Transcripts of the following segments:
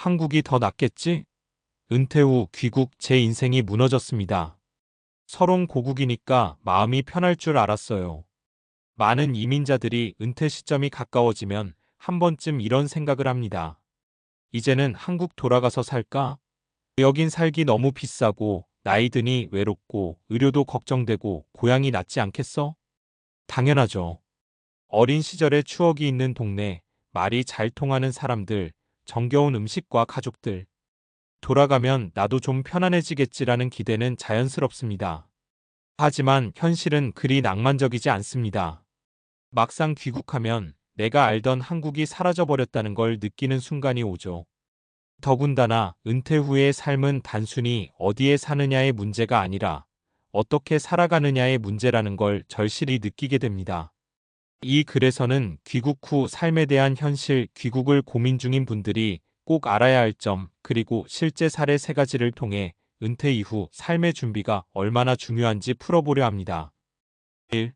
한국이 더 낫겠지? 은퇴 후 귀국 제 인생이 무너졌습니다. 서론 고국이니까 마음이 편할 줄 알았어요. 많은 이민자들이 은퇴 시점이 가까워지면 한 번쯤 이런 생각을 합니다. 이제는 한국 돌아가서 살까? 여긴 살기 너무 비싸고 나이 드니 외롭고 의료도 걱정되고 고향이 낫지 않겠어? 당연하죠. 어린 시절의 추억이 있는 동네, 말이 잘 통하는 사람들, 정겨운 음식과 가족들. 돌아가면 나도 좀 편안해지겠지라는 기대는 자연스럽습니다. 하지만 현실은 그리 낭만적이지 않습니다. 막상 귀국하면 내가 알던 한국이 사라져버렸다는 걸 느끼는 순간이 오죠. 더군다나 은퇴 후의 삶은 단순히 어디에 사느냐의 문제가 아니라 어떻게 살아가느냐의 문제라는 걸 절실히 느끼게 됩니다. 이 글에서는 귀국 후 삶에 대한 현실, 귀국을 고민 중인 분들이 꼭 알아야 할 점, 그리고 실제 사례 3가지를 통해 은퇴 이후 삶의 준비가 얼마나 중요한지 풀어보려 합니다. 1.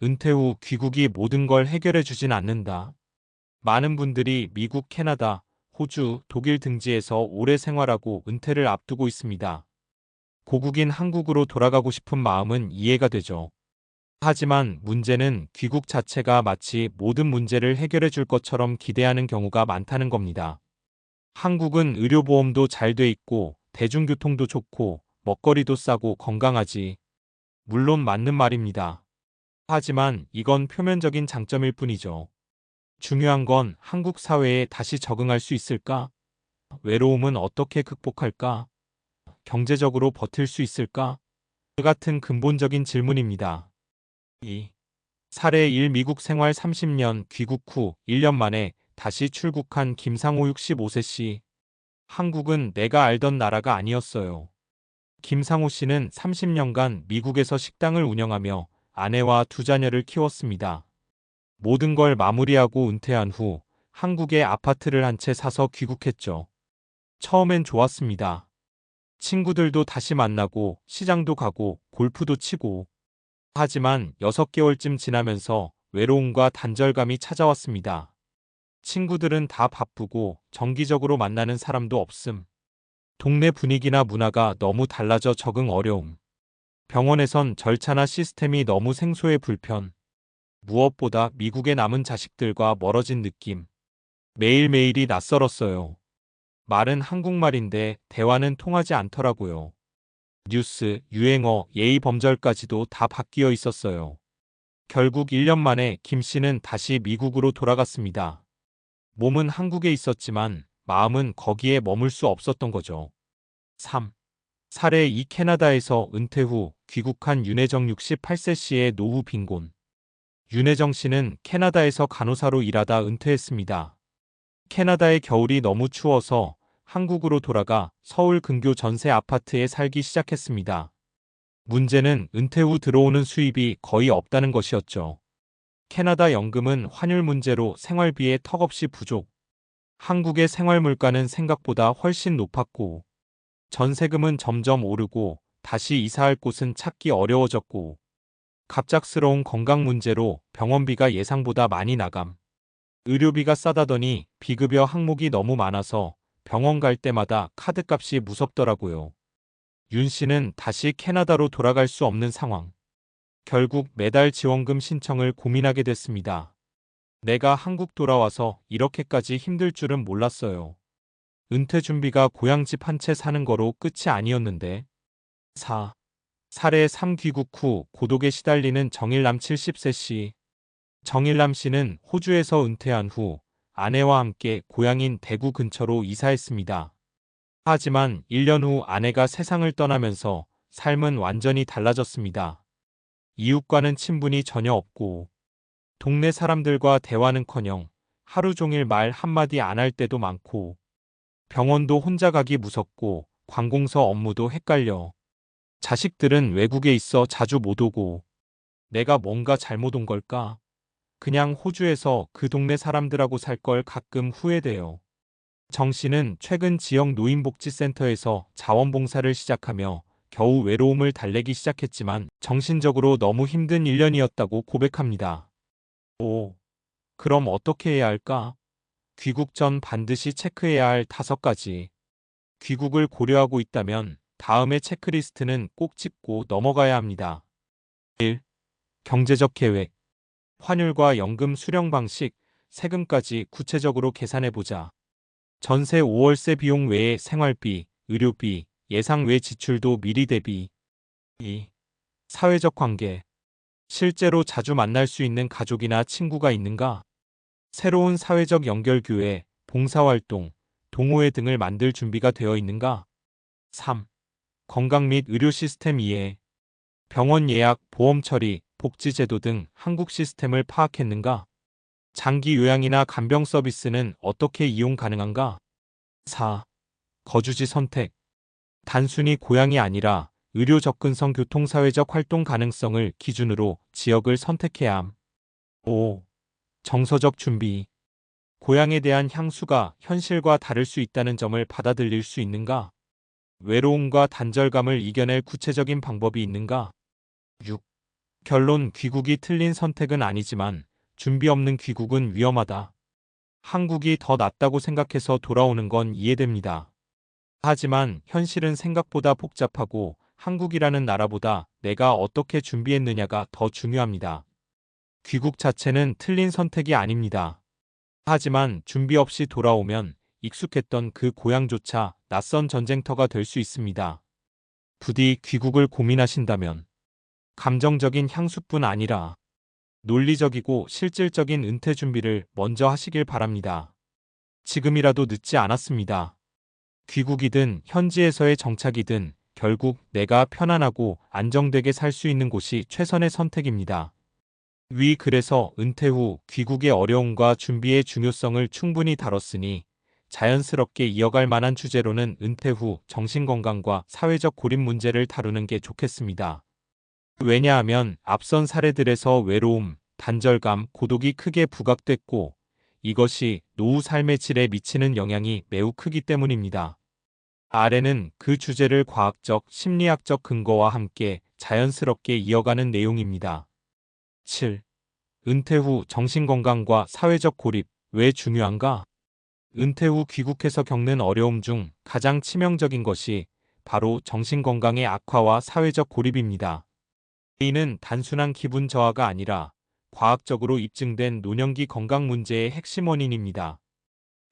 은퇴 후 귀국이 모든 걸 해결해 주진 않는다. 많은 분들이 미국, 캐나다, 호주, 독일 등지에서 오래 생활하고 은퇴를 앞두고 있습니다. 고국인 한국으로 돌아가고 싶은 마음은 이해가 되죠. 하지만 문제는 귀국 자체가 마치 모든 문제를 해결해 줄 것처럼 기대하는 경우가 많다는 겁니다. 한국은 의료보험도 잘 돼 있고 대중교통도 좋고 먹거리도 싸고 건강하지. 물론 맞는 말입니다. 하지만 이건 표면적인 장점일 뿐이죠. 중요한 건 한국 사회에 다시 적응할 수 있을까? 외로움은 어떻게 극복할까? 경제적으로 버틸 수 있을까? 그 같은 근본적인 질문입니다. 2. 사례 1. 미국 생활 30년 귀국 후 1년 만에 다시 출국한 김상호 65세 씨. 한국은 내가 알던 나라가 아니었어요. 김상호 씨는 30년간 미국에서 식당을 운영하며 아내와 2자녀를 키웠습니다. 모든 걸 마무리하고 은퇴한 후 한국에 아파트를 한 채 사서 귀국했죠. 처음엔 좋았습니다. 친구들도 다시 만나고 시장도 가고 골프도 치고. 하지만 6개월쯤 지나면서 외로움과 단절감이 찾아왔습니다. 친구들은 다 바쁘고 정기적으로 만나는 사람도 없음. 동네 분위기나 문화가 너무 달라져 적응 어려움. 병원에선 절차나 시스템이 너무 생소해 불편. 무엇보다 미국에 남은 자식들과 멀어진 느낌. 매일매일이 낯설었어요. 말은 한국말인데 대화는 통하지 않더라고요. 뉴스, 유행어, 예의 범절까지도 다 바뀌어 있었어요. 결국 1년 만에 김 씨는 다시 미국으로 돌아갔습니다. 몸은 한국에 있었지만 마음은 거기에 머물 수 없었던 거죠. 3. 사례 2. 캐나다에서 은퇴 후 귀국한 윤혜정 68세 씨의 노후 빈곤. 윤혜정 씨는 캐나다에서 간호사로 일하다 은퇴했습니다. 캐나다의 겨울이 너무 추워서 한국으로 돌아가 서울 근교 전세 아파트에 살기 시작했습니다. 문제는 은퇴 후 들어오는 수입이 거의 없다는 것이었죠. 캐나다 연금은 환율 문제로 생활비에 턱없이 부족. 한국의 생활 물가는 생각보다 훨씬 높았고, 전세금은 점점 오르고 다시 이사할 곳은 찾기 어려워졌고, 갑작스러운 건강 문제로 병원비가 예상보다 많이 나감. 의료비가 싸다더니 비급여 항목이 너무 많아서 병원 갈 때마다 카드값이 무섭더라고요. 윤 씨는 다시 캐나다로 돌아갈 수 없는 상황. 결국 매달 지원금 신청을 고민하게 됐습니다. 내가 한국 돌아와서 이렇게까지 힘들 줄은 몰랐어요. 은퇴 준비가 고향 집 한 채 사는 거로 끝이 아니었는데. 4. 사례 3. 귀국 후 고독에 시달리는 정일남 70세 씨. 정일남 씨는 호주에서 은퇴한 후 아내와 함께 고향인 대구 근처로 이사했습니다. 하지만 1년 후 아내가 세상을 떠나면서 삶은 완전히 달라졌습니다. 이웃과는 친분이 전혀 없고 동네 사람들과 대화는커녕 하루 종일 말 한마디 안 할 때도 많고 병원도 혼자 가기 무섭고 관공서 업무도 헷갈려. 자식들은 외국에 있어 자주 못 오고 내가 뭔가 잘못 온 걸까? 그냥 호주에서 그 동네 사람들하고 살 걸 가끔 후회돼요. 정 씨는 최근 지역 노인복지센터에서 자원봉사를 시작하며 겨우 외로움을 달래기 시작했지만 정신적으로 너무 힘든 1년이었다고 고백합니다. 오, 그럼 어떻게 해야 할까? 귀국 전 반드시 체크해야 할 5가지. 귀국을 고려하고 있다면 다음의 체크리스트는 꼭 짚고 넘어가야 합니다. 1. 경제적 계획. 환율과 연금 수령 방식, 세금까지 구체적으로 계산해보자. 전세 5월세 비용 외에 생활비, 의료비, 예상 외 지출도 미리 대비. 2. 사회적 관계. 실제로 자주 만날 수 있는 가족이나 친구가 있는가? 새로운 사회적 연결교회, 봉사활동, 동호회 등을 만들 준비가 되어 있는가? 3. 건강 및 의료 시스템 이해. 병원 예약, 보험 처리, 복지제도 등 한국 시스템을 파악했는가? 장기 요양이나 간병 서비스는 어떻게 이용 가능한가? 4. 거주지 선택. 단순히 고향이 아니라 의료 접근성 교통사회적 활동 가능성을 기준으로 지역을 선택해야 함. 5. 정서적 준비. 고향에 대한 향수가 현실과 다를 수 있다는 점을 받아들일 수 있는가? 외로움과 단절감을 이겨낼 구체적인 방법이 있는가? 6. 결론. 귀국이 틀린 선택은 아니지만 준비 없는 귀국은 위험하다. 한국이 더 낫다고 생각해서 돌아오는 건 이해됩니다. 하지만 현실은 생각보다 복잡하고 한국이라는 나라보다 내가 어떻게 준비했느냐가 더 중요합니다. 귀국 자체는 틀린 선택이 아닙니다. 하지만 준비 없이 돌아오면 익숙했던 그 고향조차 낯선 전쟁터가 될 수 있습니다. 부디 귀국을 고민하신다면 감정적인 향수뿐 아니라 논리적이고 실질적인 은퇴 준비를 먼저 하시길 바랍니다. 지금이라도 늦지 않았습니다. 귀국이든 현지에서의 정착이든 결국 내가 편안하고 안정되게 살 수 있는 곳이 최선의 선택입니다. 그래서 은퇴 후 귀국의 어려움과 준비의 중요성을 충분히 다뤘으니 자연스럽게 이어갈 만한 주제로는 은퇴 후 정신건강과 사회적 고립 문제를 다루는 게 좋겠습니다. 왜냐하면 앞선 사례들에서 외로움, 단절감, 고독이 크게 부각됐고 이것이 노후 삶의 질에 미치는 영향이 매우 크기 때문입니다. 아래는 그 주제를 과학적, 심리학적 근거와 함께 자연스럽게 이어가는 내용입니다. 7. 은퇴 후 정신건강과 사회적 고립, 왜 중요한가? 은퇴 후 귀국해서 겪는 어려움 중 가장 치명적인 것이 바로 정신건강의 악화와 사회적 고립입니다. 이는 단순한 기분 저하가 아니라 과학적으로 입증된 노년기 건강 문제의 핵심 원인입니다.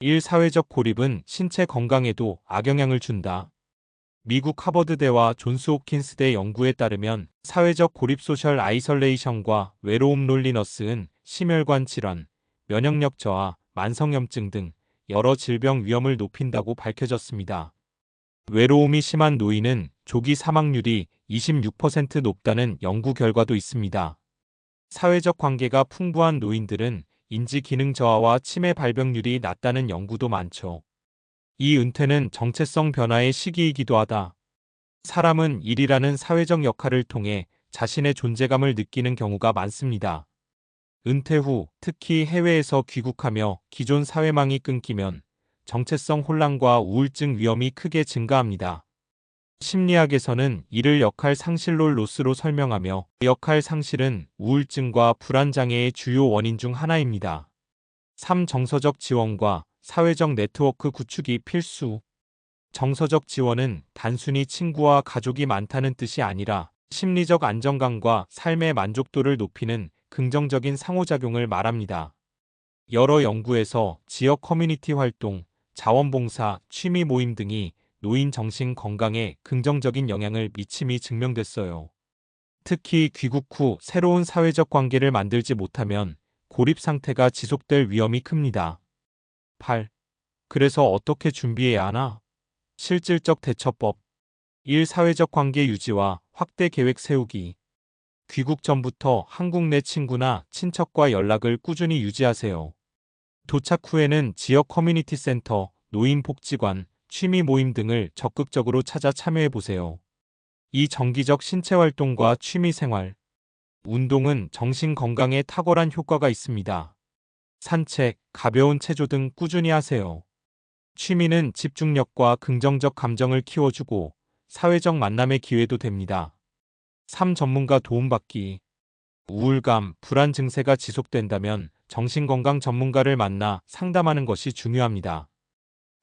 1. 사회적 고립은 신체 건강에도 악영향을 준다. 미국 하버드대와 존스 홉킨스대 연구에 따르면 사회적 고립 소셜 아이솔레이션과 외로움 롤리너스는 심혈관 질환, 면역력 저하, 만성염증 등 여러 질병 위험을 높인다고 밝혀졌습니다. 외로움이 심한 노인은 조기 사망률이 26% 높다는 연구 결과도 있습니다. 사회적 관계가 풍부한 노인들은 인지 기능 저하와 치매 발병률이 낮다는 연구도 많죠. 이 은퇴는 정체성 변화의 시기이기도 하다. 사람은 일이라는 사회적 역할을 통해 자신의 존재감을 느끼는 경우가 많습니다. 은퇴 후 특히 해외에서 귀국하며 기존 사회망이 끊기면 정체성 혼란과 우울증 위험이 크게 증가합니다. 심리학에서는 이를 역할 상실로 로스로 설명하며 역할 상실은 우울증과 불안장애의 주요 원인 중 하나입니다. 3. 정서적 지원과 사회적 네트워크 구축이 필수. 정서적 지원은 단순히 친구와 가족이 많다는 뜻이 아니라 심리적 안정감과 삶의 만족도를 높이는 긍정적인 상호작용을 말합니다. 여러 연구에서 지역 커뮤니티 활동, 자원봉사, 취미 모임 등이 노인 정신 건강에 긍정적인 영향을 미침이 증명됐어요. 특히 귀국 후 새로운 사회적 관계를 만들지 못하면 고립 상태가 지속될 위험이 큽니다. 8. 그래서 어떻게 준비해야 하나? 실질적 대처법. 1. 사회적 관계 유지와 확대 계획 세우기. 귀국 전부터 한국 내 친구나 친척과 연락을 꾸준히 유지하세요. 도착 후에는 지역 커뮤니티 센터, 노인 복지관, 취미 모임 등을 적극적으로 찾아 참여해 보세요. 이 정기적 신체 활동과 취미 생활, 운동은 정신 건강에 탁월한 효과가 있습니다. 산책, 가벼운 체조 등 꾸준히 하세요. 취미는 집중력과 긍정적 감정을 키워주고 사회적 만남의 기회도 됩니다. 3. 전문가 도움받기. 우울감, 불안 증세가 지속된다면 정신건강 전문가를 만나 상담하는 것이 중요합니다.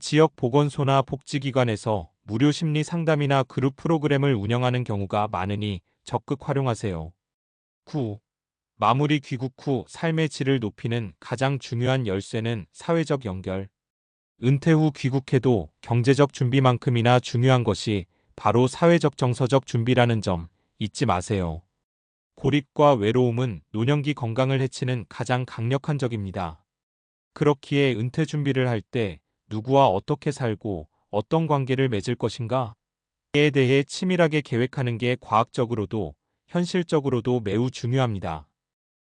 지역 보건소나 복지기관에서 무료 심리 상담이나 그룹 프로그램을 운영하는 경우가 많으니 적극 활용하세요. 9. 마무리 귀국 후 삶의 질을 높이는 가장 중요한 열쇠는 사회적 연결. 은퇴 후 귀국해도 경제적 준비만큼이나 중요한 것이 바로 사회적 정서적 준비라는 점 잊지 마세요. 고립과 외로움은 노년기 건강을 해치는 가장 강력한 적입니다. 그렇기에 은퇴 준비를 할 때 누구와 어떻게 살고 어떤 관계를 맺을 것인가? 에 대해 치밀하게 계획하는 게 과학적으로도 현실적으로도 매우 중요합니다.